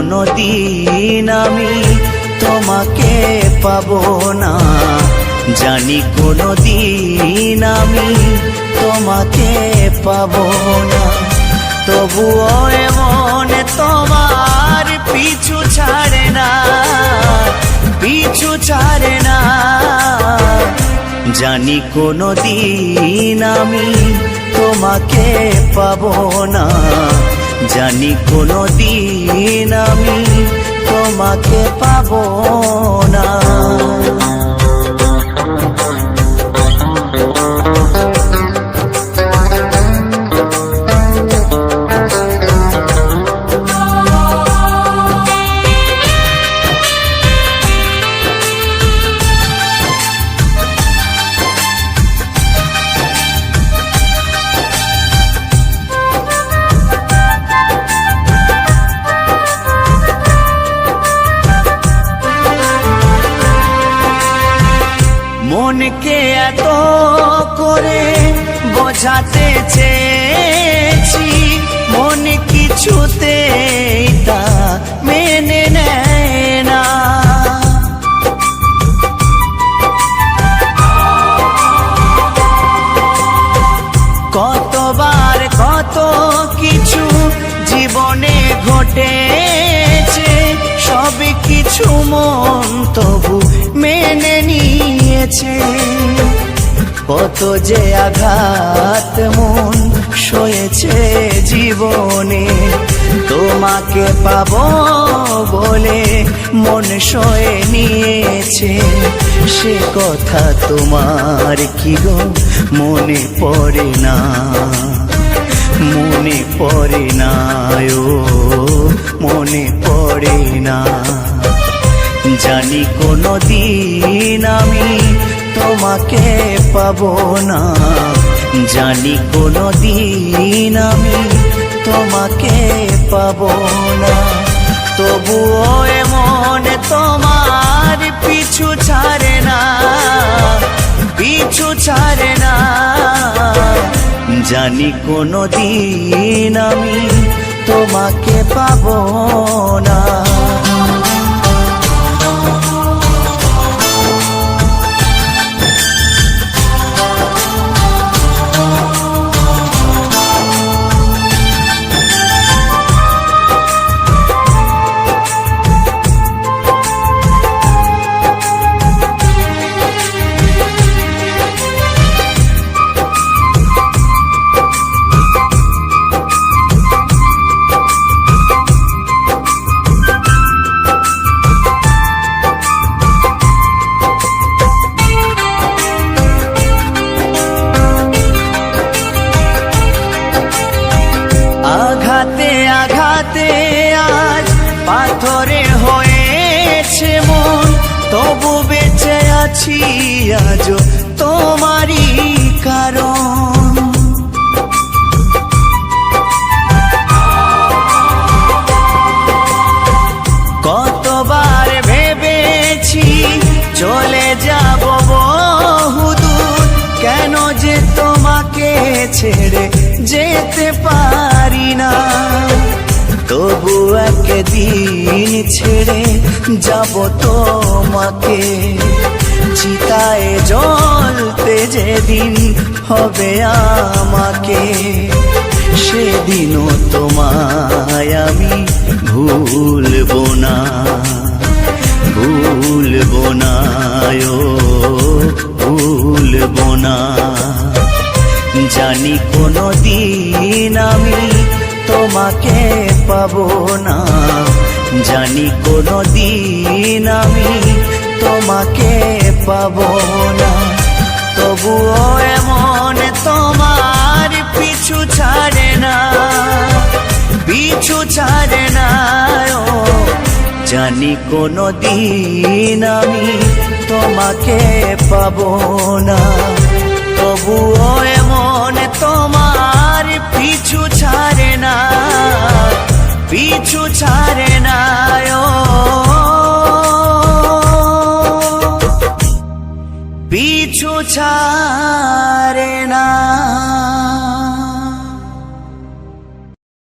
কোনো দিন আমি তোমাকে পাবো না, জানি কোনো দিন আমি তোমাকে পাবো না। তবুও এমন তোমার পিছু ছাড়ে না, পিছু ছাড়ে না। জানি কোনো দিন আমি তোমাকে পাবো না, জানি কোনো দিন আমি তোমাকে পাবো না। মনকে এত করে বোঝাতে চেয়েছি, মন কিছুতেই তা মেনে নেয় না। কতবার কত কিছু জীবনে ঘটেছে, সব কিছু মন তবু মেনে নিয়েছে। কত যে আঘাত মন সয়েছে জীবনে, তোমাকে পাবো বলে মন সয়ে নিয়েছে। সে কথা তোমার কি গো মনে পড়ে না, মনে পড়ে না, ও মনে পড়ে না। জানি কোনো দিন আমি তোমাকে পাবো না, জানি কোনো দিন আমি তোমাকে পাবো না। তবুও এমন তোমার পিছু ছাড়ে না, পিছু ছাড়ে না। জানি কোনো দিন আমি তোমাকে পাবো না। আঘাতে আঘাতে আজ পাথরে হয়েছে মন, তবু বেঁচে আছি আজও তোমারই কারণ। কতবার ভেবেছি চলে যাব বহুদূর, কেন যে তোমাকে ছেড়ে যেতে পারি না। তবু একদিন ছেড়ে যাব তোমাকে, চিতায় জ্বলতে যেদিন হবে আমাকে। সেদিনও তোমায় আমি ভুলবো না, ভুলবো না, ও ভুলবো না। জানি কোনো দিন আমি তোমাকে পাবো না, জানি কোনো দিন আমি তোমাকে পাবো না। তবুও এমন তোমার পিছু ছাড়ে না, পিছু ছাড়ে না। ও জানি কোনো দিন আমি তোমাকে পাবো না, তবুও এমন তোমার পিছু ছাড়ে না, পিছু ছাড়ে না, ও পিছু ছাড়ে